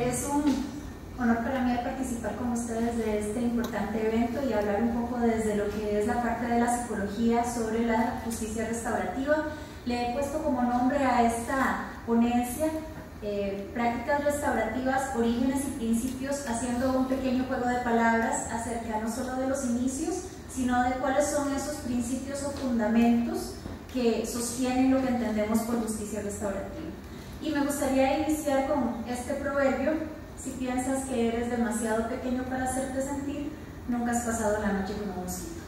Es un honor para mí participar con ustedes de este importante evento y hablar un poco desde lo que es la parte de la psicología sobre la justicia restaurativa. Le he puesto como nombre a esta ponencia prácticas restaurativas, orígenes y principios, haciendo un pequeño juego de palabras acerca no solo de los inicios, sino de cuáles son esos principios o fundamentos que sostienen lo que entendemos por justicia restaurativa. Y me gustaría iniciar con este proverbio: si piensas que eres demasiado pequeño para hacerte sentir, nunca has pasado la noche como un mosquito.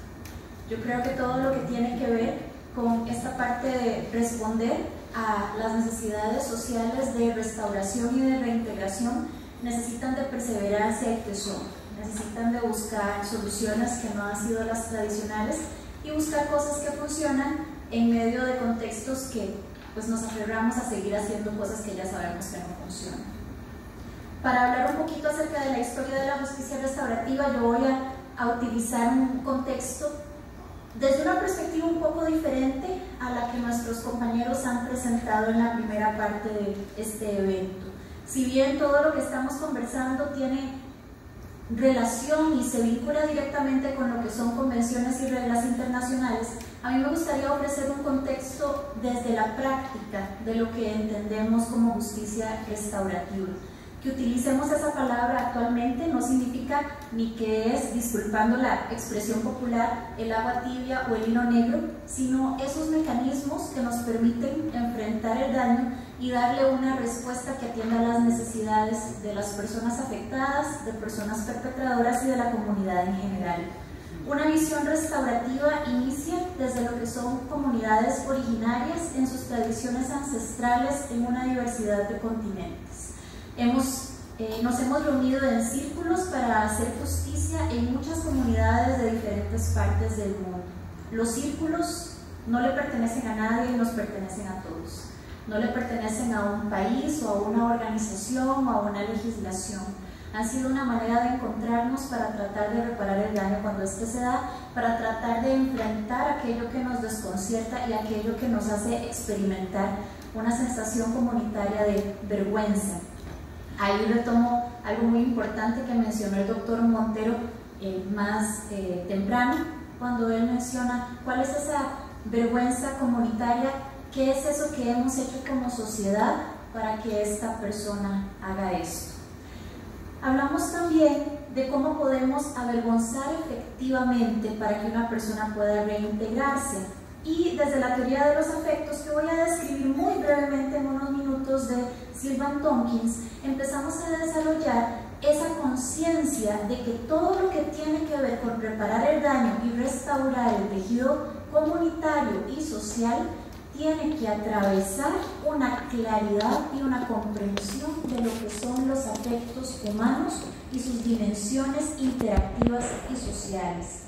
Yo creo que todo lo que tiene que ver con esta parte de responder a las necesidades sociales de restauración y de reintegración necesitan de perseverancia y tesón, necesitan de buscar soluciones que no han sido las tradicionales y buscar cosas que funcionan en medio de contextos que pues nos aferramos a seguir haciendo cosas que ya sabemos que no funcionan. Para hablar un poquito acerca de la historia de la justicia restaurativa, yo voy a utilizar un contexto desde una perspectiva un poco diferente a la que nuestros compañeros han presentado en la primera parte de este evento. Si bien todo lo que estamos conversando tiene relación y se vincula directamente con lo que son convenciones y reglas internacionales, a mí me gustaría ofrecer un contexto desde la práctica de lo que entendemos como justicia restaurativa. Que utilicemos esa palabra actualmente no significa ni que es, disculpando la expresión popular, el agua tibia o el hilo negro, sino esos mecanismos que nos permiten enfrentar el daño y darle una respuesta que atienda las necesidades de las personas afectadas, de personas perpetradoras y de la comunidad en general. Una visión restaurativa inicia desde lo que son comunidades originarias en sus tradiciones ancestrales en una diversidad de continentes. Nos hemos reunido en círculos para hacer justicia en muchas comunidades de diferentes partes del mundo. Los círculos no le pertenecen a nadie y nos pertenecen a todos. No le pertenecen a un país o a una organización o a una legislación. Han sido una manera de encontrarnos para tratar de reparar el daño cuando este se da, para tratar de enfrentar aquello que nos desconcierta y aquello que nos hace experimentar una sensación comunitaria de vergüenza. Ahí retomo algo muy importante que mencionó el doctor Montero más temprano, cuando él menciona cuál es esa vergüenza comunitaria, qué es eso que hemos hecho como sociedad para que esta persona haga esto. Hablamos también de cómo podemos avergonzar efectivamente para que una persona pueda reintegrarse. Y desde la teoría de los afectos, que voy a describir muy brevemente en unos minutos, de Sylvan Tompkins, empezamos a desarrollar esa conciencia de que todo lo que tiene que ver con reparar el daño y restaurar el tejido comunitario y social tiene que atravesar una claridad y una comprensión de lo que son los afectos humanos y sus dimensiones interactivas y sociales.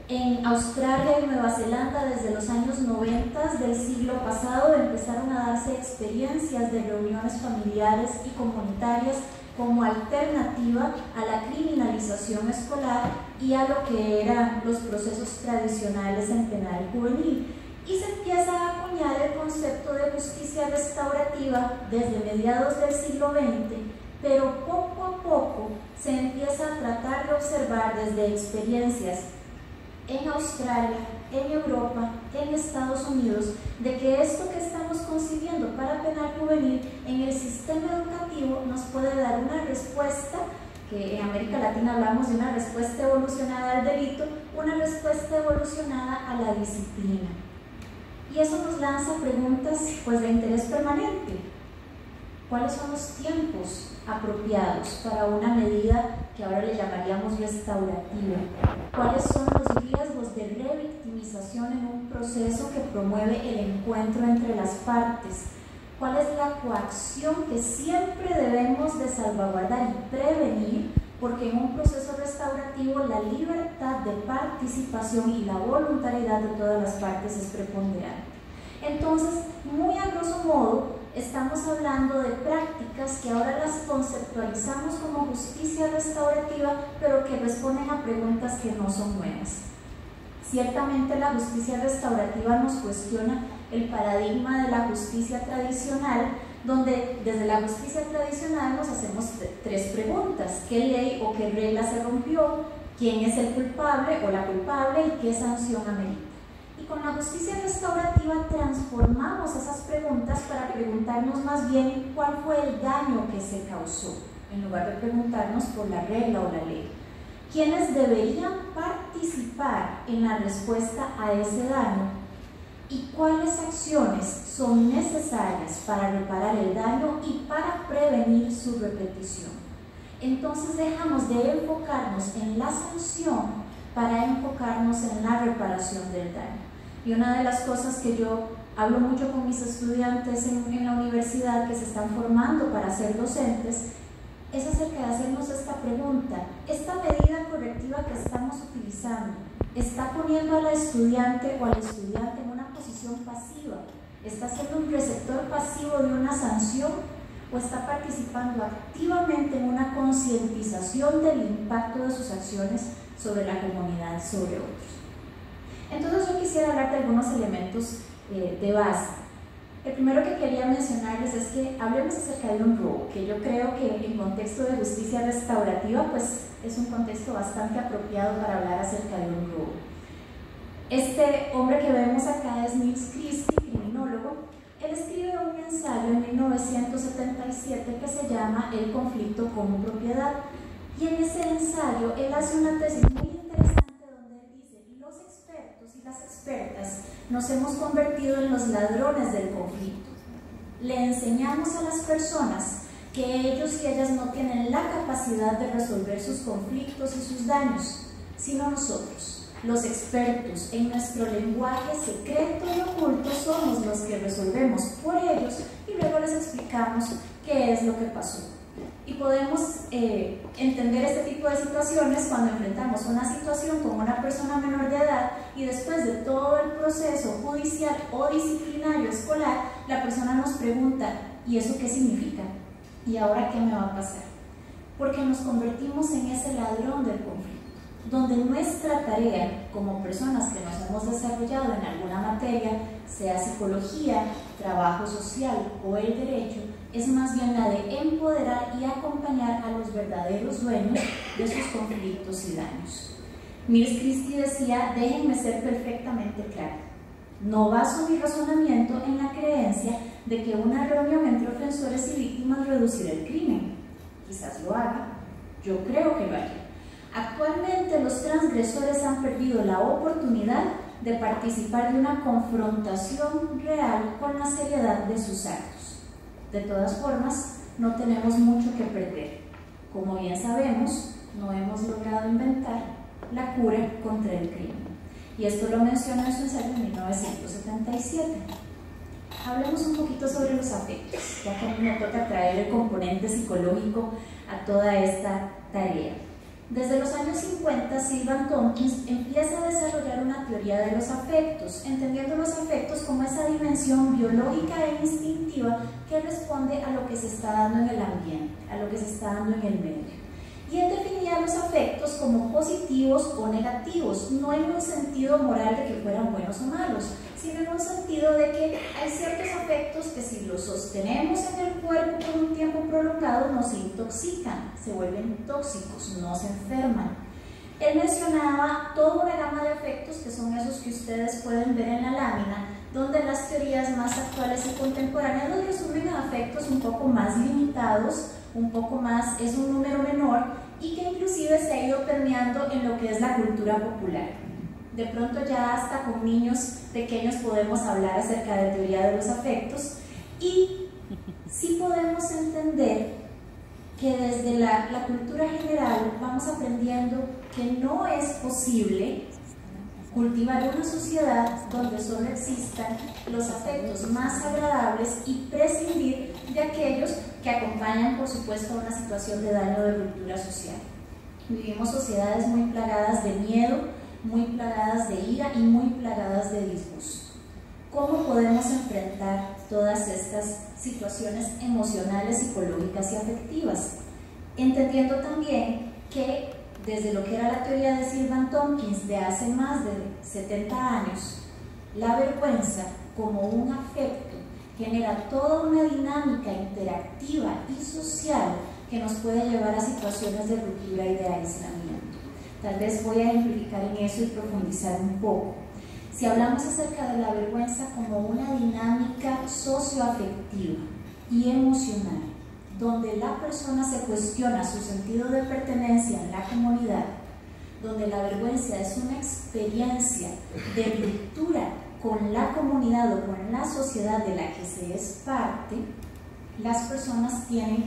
En Australia y Nueva Zelanda, desde los años 90 del siglo pasado, empezaron a darse experiencias de reuniones familiares y comunitarias como alternativa a la criminalización escolar y a lo que eran los procesos tradicionales en penal juvenil. Y se empieza a acuñar el concepto de justicia restaurativa desde mediados del siglo XX, pero poco a poco se empieza a tratar de observar desde experiencias en Australia, en Europa, en Estados Unidos, de que esto que estamos concibiendo para penal juvenil en el sistema educativo nos puede dar una respuesta, que en América Latina hablamos de una respuesta evolucionada al delito, una respuesta evolucionada a la disciplina. Y eso nos lanza preguntas pues de interés permanente. ¿Cuáles son los tiempos apropiados para una medida que ahora le llamaríamos restaurativa? ¿Cuáles son los riesgos de revictimización en un proceso que promueve el encuentro entre las partes? ¿Cuál es la coacción que siempre debemos de salvaguardar y prevenir? Porque en un proceso restaurativo la libertad de participación y la voluntariedad de todas las partes es preponderante. Entonces, muy a grosso modo, estamos hablando de prácticas que ahora las conceptualizamos como justicia restaurativa, pero que responden a preguntas que no son nuevas. Ciertamente la justicia restaurativa nos cuestiona el paradigma de la justicia tradicional, donde desde la justicia tradicional nos hacemos 3 preguntas: ¿qué ley o qué regla se rompió? ¿Quién es el culpable o la culpable? ¿Y qué sanción amerita? Y con la justicia restaurativa transformamos esas preguntas para preguntarnos más bien cuál fue el daño que se causó, en lugar de preguntarnos por la regla o la ley. ¿Quiénes deberían participar en la respuesta a ese daño? ¿Y cuáles acciones son necesarias para reparar el daño y para prevenir su repetición? Entonces dejamos de enfocarnos en la sanción para enfocarnos en la reparación del daño. Y una de las cosas que yo hablo mucho con mis estudiantes en la universidad que se están formando para ser docentes es acerca de hacernos esta pregunta: ¿esta medida correctiva que estamos utilizando está poniendo al estudiante o al estudiante en una posición pasiva? ¿Está siendo un receptor pasivo de una sanción o está participando activamente en una concientización del impacto de sus acciones sobre la comunidad, sobre otros? Entonces yo quisiera hablar de algunos elementos de base. El primero que quería mencionarles es que hablemos acerca de un robo, que yo creo que en contexto de justicia restaurativa pues es un contexto bastante apropiado para hablar acerca de un robo. Este hombre que vemos acá es Nils Christie, criminólogo. Él escribe un ensayo en 1977 que se llama El conflicto como propiedad, y en ese ensayo él hace una tesis muy interesante donde él dice: los expertos y las expertas nos hemos convertido en los ladrones del conflicto. Le enseñamos a las personas que ellos y ellas no tienen la capacidad de resolver sus conflictos y sus daños, sino nosotros, los expertos, en nuestro lenguaje secreto y oculto somos los que resolvemos por ellos y luego les explicamos qué es lo que pasó. Y podemos entender este tipo de situaciones cuando enfrentamos una situación con una persona menor de edad y después de todo el proceso judicial o disciplinario escolar, la persona nos pregunta: ¿y eso qué significa? ¿Y ahora qué me va a pasar? Porque nos convertimos en ese ladrón del conflicto, donde nuestra tarea como personas que nos hemos desarrollado en alguna materia, sea psicología, trabajo social o el derecho, es más bien la de empoderar y acompañar a los verdaderos dueños de sus conflictos y daños. Nils Christie decía: déjenme ser perfectamente claro, no baso mi razonamiento en la creencia de que una reunión entre ofensores y víctimas reducirá el crimen. Quizás lo haga, yo creo que lo haría. Actualmente los transgresores han perdido la oportunidad de participar de una confrontación real con la seriedad de sus actos. De todas formas, no tenemos mucho que perder. Como bien sabemos, no hemos logrado inventar la cura contra el crimen. Y esto lo menciona en su ensayo en 1977. Hablemos un poquito sobre los afectos, ya que a mí me toca traer el componente psicológico a toda esta tarea. Desde los años 50, Sylvan Tompkins empieza a desarrollar una teoría de los afectos, entendiendo los afectos como esa dimensión biológica e instintiva que responde a lo que se está dando en el ambiente, a lo que se está dando en el medio. Y él definía los afectos como positivos o negativos, no en un sentido moral de que fueran buenos o malos, sino en un sentido de que hay ciertos afectos que si los sostenemos en el cuerpo por un tiempo prolongado nos intoxican, se vuelven tóxicos, nos enferman. Él mencionaba toda una gama de afectos que son esos que ustedes pueden ver en la lámina, donde las teorías más actuales y contemporáneas los resumen a afectos un poco más limitados, un poco más, es un número menor, y que inclusive se ha ido permeando en lo que es la cultura popular. De pronto ya hasta con niños pequeños podemos hablar acerca de teoría de los afectos, y sí podemos entender que desde la cultura general vamos aprendiendo que no es posible cultivar una sociedad donde solo existan los afectos más agradables y prescindir de aquellos que acompañan, por supuesto, a una situación de daño de ruptura social. Vivimos sociedades muy plagadas de miedo, muy plagadas de ira y muy plagadas de disgusto. ¿Cómo podemos enfrentar todas estas situaciones emocionales, psicológicas y afectivas? Entendiendo también que desde lo que era la teoría de Sylvan Tompkins de hace más de 70 años, la vergüenza como un afecto genera toda una dinámica interactiva y social que nos puede llevar a situaciones de ruptura y de aislamiento. Tal vez voy a ejemplificar en eso y profundizar un poco. Si hablamos acerca de la vergüenza como una dinámica socioafectiva y emocional, donde la persona se cuestiona su sentido de pertenencia en la comunidad, donde la vergüenza es una experiencia de ruptura con la comunidad o con la sociedad de la que se es parte, las personas tienen,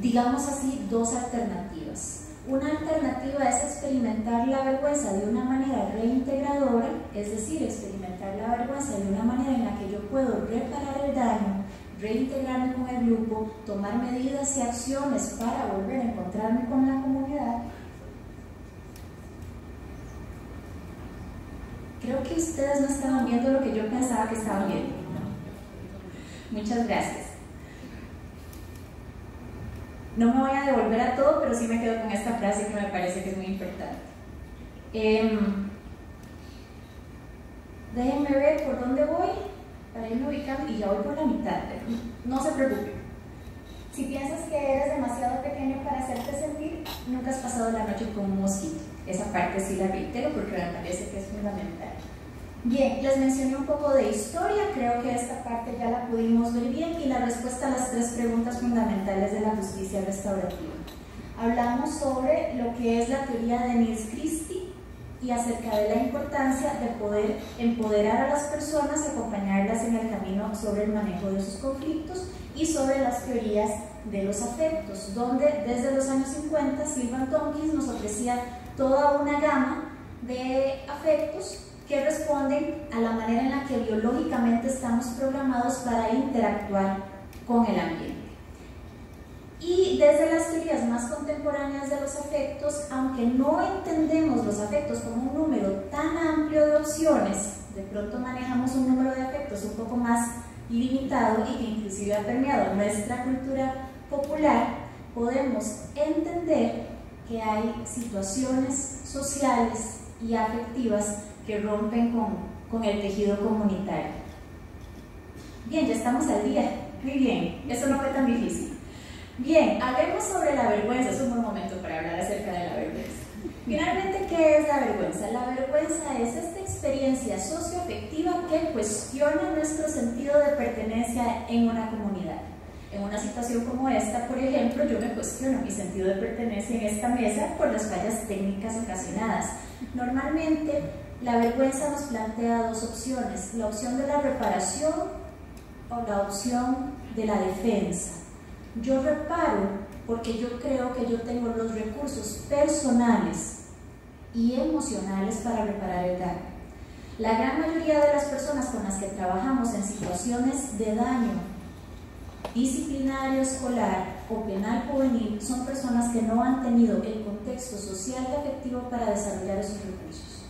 digamos así, dos alternativas. Una alternativa es experimentar la vergüenza de una manera reintegradora, es decir, experimentar la vergüenza de una manera en la que yo puedo reparar el daño, reintegrarme con el grupo, tomar medidas y acciones para volver a encontrarme con la comunidad. Creo que ustedes no estaban viendo lo que yo pensaba que estaban viendo. Muchas gracias. No me voy a devolver a todo, pero sí me quedo con esta frase que me parece que es muy importante. Déjenme ver por dónde voy para irme ubicando y ya voy por la mitad, pero no se preocupen. Si piensas que eres demasiado pequeño para hacerte sentir, nunca has pasado la noche con un mosquito. Esa parte sí la reitero porque me parece que es fundamental. Bien, les mencioné un poco de historia, creo que esta parte ya la pudimos ver bien, y la respuesta a las tres preguntas fundamentales de la justicia restaurativa. Hablamos sobre lo que es la teoría de Nils Christie y acerca de la importancia de poder empoderar a las personas y acompañarlas en el camino sobre el manejo de sus conflictos, y sobre las teorías de los afectos, donde desde los años 50 Sylvan Tompkins nos ofrecía toda una gama de afectos que responden a la manera en la que biológicamente estamos programados para interactuar con el ambiente. Y desde las teorías más contemporáneas de los afectos, aunque no entendemos los afectos como un número tan amplio de opciones, de pronto manejamos un número de afectos un poco más limitado y que inclusive ha permeado nuestra cultura popular, podemos entender que hay situaciones sociales y afectivas que rompen con el tejido comunitario. Bien, ya estamos al día. Muy bien, eso no fue tan difícil. Bien, hablemos sobre la vergüenza. Es un buen momento para hablar acerca de la vergüenza. Finalmente, ¿qué es la vergüenza? La vergüenza es esta experiencia socioafectiva que cuestiona nuestro sentido de pertenencia en una comunidad. En una situación como esta, por ejemplo, yo me cuestiono mi sentido de pertenencia en esta mesa por las fallas técnicas ocasionadas. Normalmente, la vergüenza nos plantea dos opciones: la opción de la reparación o la opción de la defensa. Yo reparo porque yo creo que yo tengo los recursos personales y emocionales para reparar el daño. La gran mayoría de las personas con las que trabajamos en situaciones de daño disciplinario escolar o penal juvenil son personas que no han tenido el contexto social y afectivo para desarrollar esos recursos.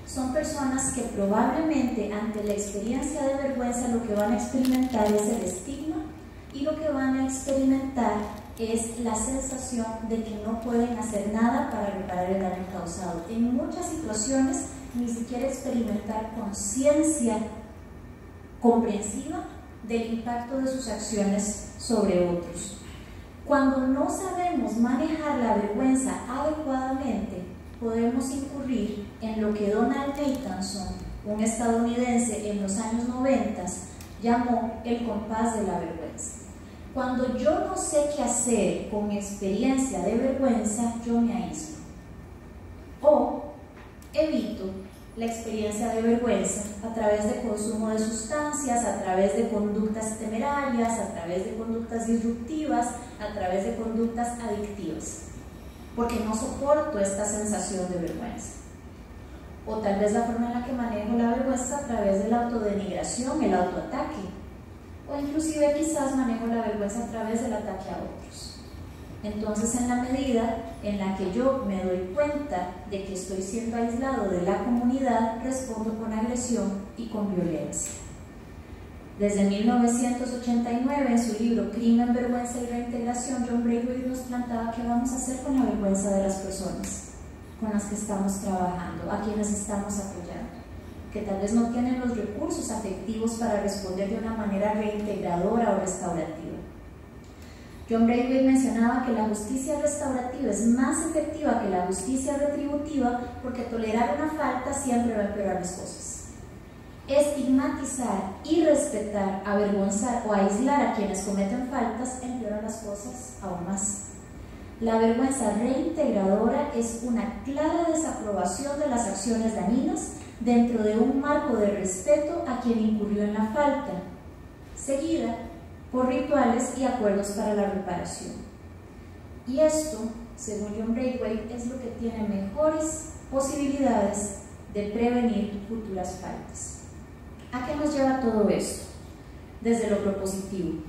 Son personas que probablemente ante la experiencia de vergüenza lo que van a experimentar es el estigma, y lo que van a experimentar es la sensación de que no pueden hacer nada para reparar el daño causado. En muchas situaciones ni siquiera experimentar conciencia comprensiva del impacto de sus acciones sobre otros. Cuando no sabemos manejar la vergüenza adecuadamente, podemos incurrir en lo que Donald Nathanson, un estadounidense en los años 90, llamó el compás de la vergüenza. Cuando yo no sé qué hacer con mi experiencia de vergüenza, yo me aíslo o evito la experiencia de vergüenza a través de consumo de sustancias, a través de conductas temerarias, a través de conductas disruptivas, a través de conductas adictivas, porque no soporto esta sensación de vergüenza. O tal vez la forma en la que manejo la vergüenza a través de la autodenigración, el autoataque, o inclusive quizás manejo la vergüenza a través del ataque a otros. Entonces, en la medida en la que yo me doy cuenta de que estoy siendo aislado de la comunidad, respondo con agresión y con violencia. Desde 1989, en su libro Crimen, Vergüenza y Reintegración, John Braithwaite nos planteaba qué vamos a hacer con la vergüenza de las personas con las que estamos trabajando, a quienes estamos apoyando, que tal vez no tienen los recursos afectivos para responder de una manera reintegradora o restaurativa. John Braithwaite mencionaba que la justicia restaurativa es más efectiva que la justicia retributiva porque tolerar una falta siempre va a empeorar las cosas. Estigmatizar, irrespetar, avergonzar o aislar a quienes cometen faltas empeora las cosas aún más. La vergüenza reintegradora es una clara desaprobación de las acciones dañinas dentro de un marco de respeto a quien incurrió en la falta, seguida por rituales y acuerdos para la reparación. Y esto, según John Braithwaite, es lo que tiene mejores posibilidades de prevenir futuras faltas. ¿A qué nos lleva todo esto? Desde lo propositivo.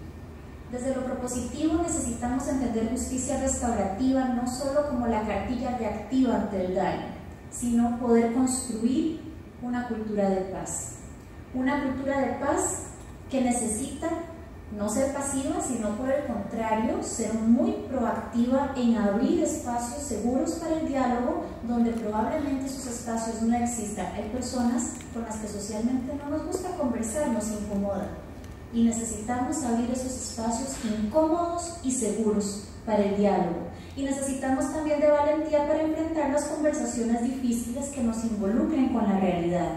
Desde lo propositivo necesitamos entender justicia restaurativa no solo como la cartilla reactiva ante el daño, sino poder construir una cultura de paz. Una cultura de paz que necesita no ser pasiva, sino por el contrario, ser muy proactiva en abrir espacios seguros para el diálogo, donde probablemente esos espacios no existan. Hay personas con las que socialmente no nos gusta conversar, nos incomoda, y necesitamos abrir esos espacios incómodos y seguros para el diálogo. Y necesitamos también de valentía para enfrentar las conversaciones difíciles que nos involucren con la realidad.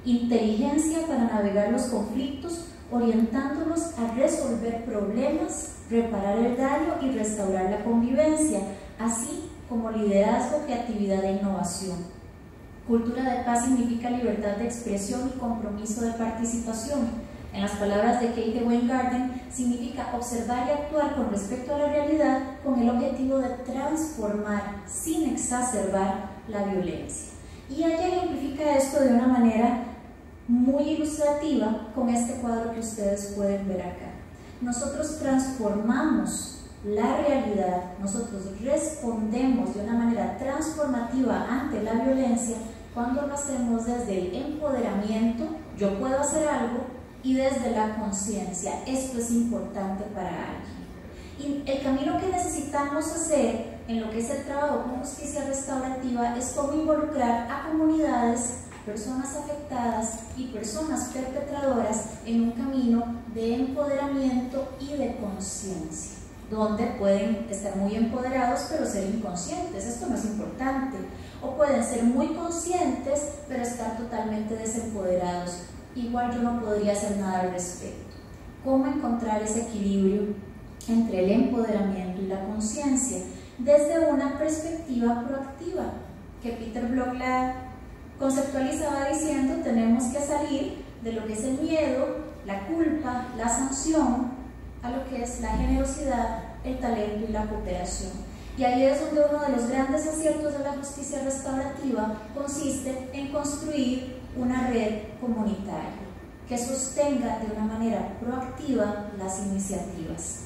Inteligencia para navegar los conflictos, orientándonos a resolver problemas, reparar el daño y restaurar la convivencia, así como liderazgo, creatividad e innovación. Cultura de paz significa libertad de expresión y compromiso de participación. En las palabras de Kate Weingarten, significa observar y actuar con respecto a la realidad con el objetivo de transformar sin exacerbar la violencia. Y ella ejemplifica esto de una manera muy ilustrativa con este cuadro que ustedes pueden ver acá. Nosotros transformamos la realidad, nosotros respondemos de una manera transformativa ante la violencia cuando lo hacemos desde el empoderamiento, yo puedo hacer algo, y desde la conciencia, esto es importante para alguien. Y el camino que necesitamos hacer en lo que es el trabajo con justicia restaurativa es cómo involucrar a comunidades, personas afectadas y personas perpetradoras en un camino de empoderamiento y de conciencia, donde pueden estar muy empoderados pero ser inconscientes, esto no es importante, o pueden ser muy conscientes pero estar totalmente desempoderados. Igual yo no podría hacer nada al respecto. ¿Cómo encontrar ese equilibrio entre el empoderamiento y la conciencia desde una perspectiva proactiva? Que Peter Block la conceptualizaba diciendo, tenemos que salir de lo que es el miedo, la culpa, la sanción, a lo que es la generosidad, el talento y la cooperación. Y ahí es donde uno de los grandes aciertos de la justicia restaurativa consiste en construir una red comunitaria que sostenga de una manera proactiva las iniciativas.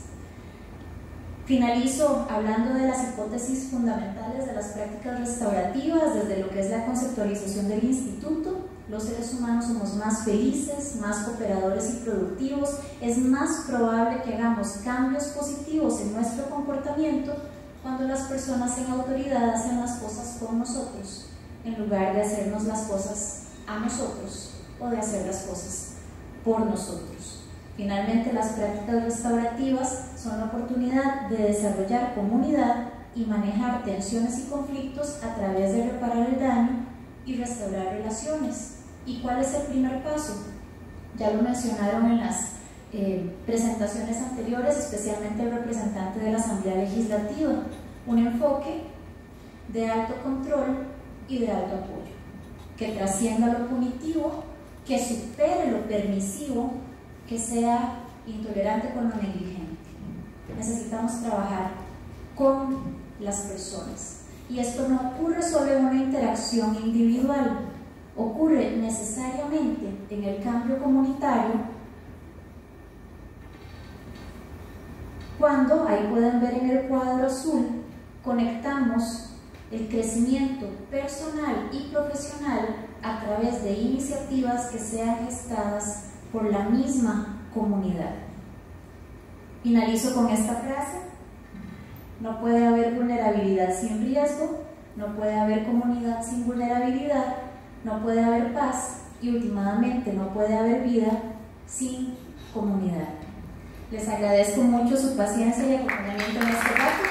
Finalizo hablando de las hipótesis fundamentales de las prácticas restaurativas desde lo que es la conceptualización del instituto. Los seres humanos somos más felices, más cooperadores y productivos. Es más probable que hagamos cambios positivos en nuestro comportamiento cuando las personas en autoridad hacen las cosas con nosotros, en lugar de hacernos las cosas a nosotros o de hacer las cosas por nosotros. Finalmente, las prácticas restaurativas son la oportunidad de desarrollar comunidad y manejar tensiones y conflictos a través de reparar el daño y restaurar relaciones. ¿Y cuál es el primer paso? Ya lo mencionaron en las presentaciones anteriores, especialmente el representante de la Asamblea Legislativa, un enfoque de alto control y de alto apoyo, que trascienda lo punitivo, que supere lo permisivo, que sea intolerante con lo negligente. Necesitamos trabajar con las personas. Y esto no ocurre solo en una interacción individual, ocurre necesariamente en el cambio comunitario, cuando, ahí pueden ver en el cuadro azul, conectamos el crecimiento personal y profesional a través de iniciativas que sean gestadas por la misma comunidad. Finalizo con esta frase: no puede haber vulnerabilidad sin riesgo, no puede haber comunidad sin vulnerabilidad, no puede haber paz y últimamente no puede haber vida sin comunidad. Les agradezco mucho su paciencia y acompañamiento en este rato.